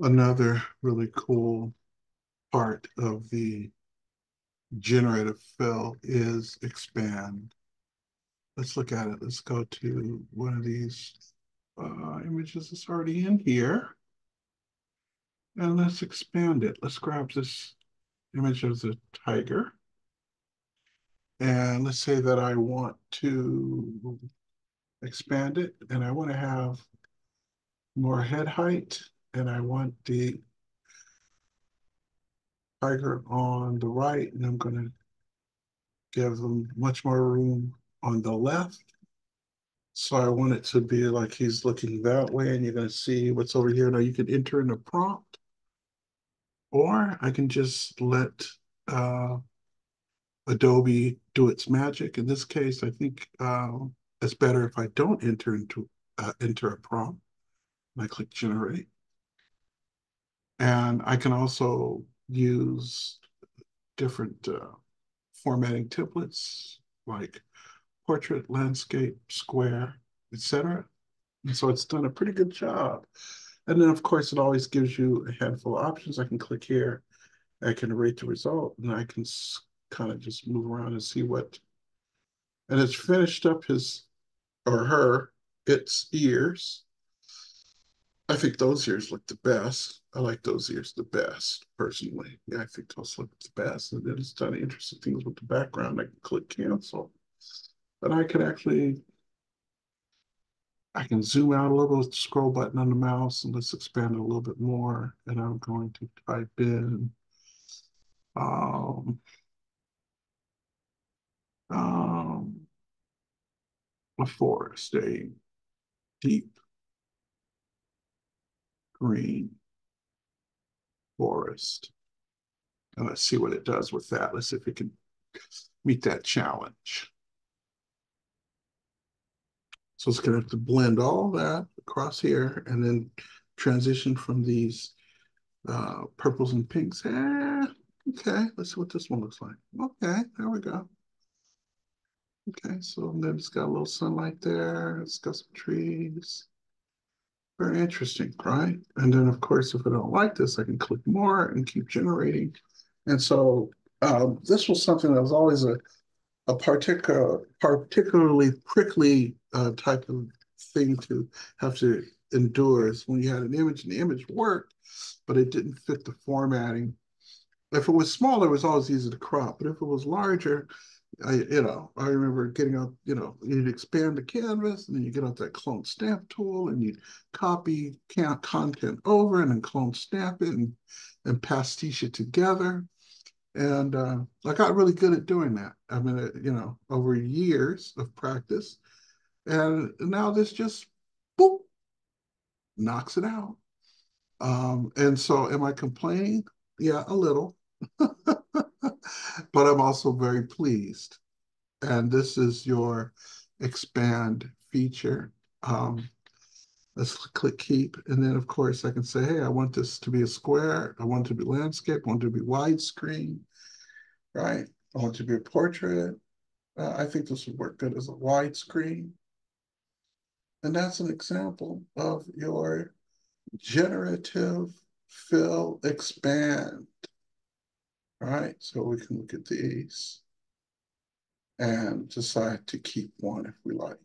Another really cool part of the generative fill is expand. Let's look at it. Let's go to one of these images that's already in here. And let's expand it. Let's grab this image of the tiger. And let's say that I want to expand it and I want to have more head height and I want the tiger on the right and I'm going to give them much more room on the left. So I want it to be like he's looking that way and you're going to see what's over here. Now you can enter in a prompt or I can just let uh, Adobe do its magic. In this case, I think it's better if I don't enter a prompt. And I click generate. And I can also use different formatting templates like portrait, landscape, square, etc. And so it's done a pretty good job. And then, of course, it always gives you a handful of options. I can click here, I can rate the result, and I can kind of just move around and see what. And it's finished up his or her, its ears. I think those ears look the best. I like those ears the best, personally. Yeah, I think those look the best. And then it's done interesting things with the background. I can click cancel. But I can actually I can zoom out a little with the scroll button on the mouse and let's expand it a little bit more. And I'm going to type in um, um, a forest, a deep green forest. And let's see what it does with that. Let's see if it can meet that challenge. So it's going to have to blend all that across here and then transition from these purples and pinks. Okay, let's see what this one looks like. Okay, there we go. Okay, so then it's got a little sunlight there. It's got some trees. Very interesting, right? And then, of course, if I don't like this, I can click more and keep generating. And so this was something that was always a particularly prickly type of thing to have to endure is when you had an image and the image worked, but it didn't fit the formatting. If it was smaller, it was always easy to crop, but if it was larger, I remember getting out, you'd expand the canvas and then you get out that clone stamp tool and you'd copy content over and then clone stamp it and pastiche it together. And I got really good at doing that. I mean, over years of practice. And now this just boop, knocks it out. And so am I complaining? Yeah, a little. But I'm also very pleased. And this is your expand feature. Let's click keep. And then, of course, I can say, hey, I want this to be a square. I want it to be landscape. I want it to be widescreen, right? I want it to be a portrait. I think this would work good as a widescreen. And that's an example of your generative fill expand, right? So we can look at these and decide to keep one if we like.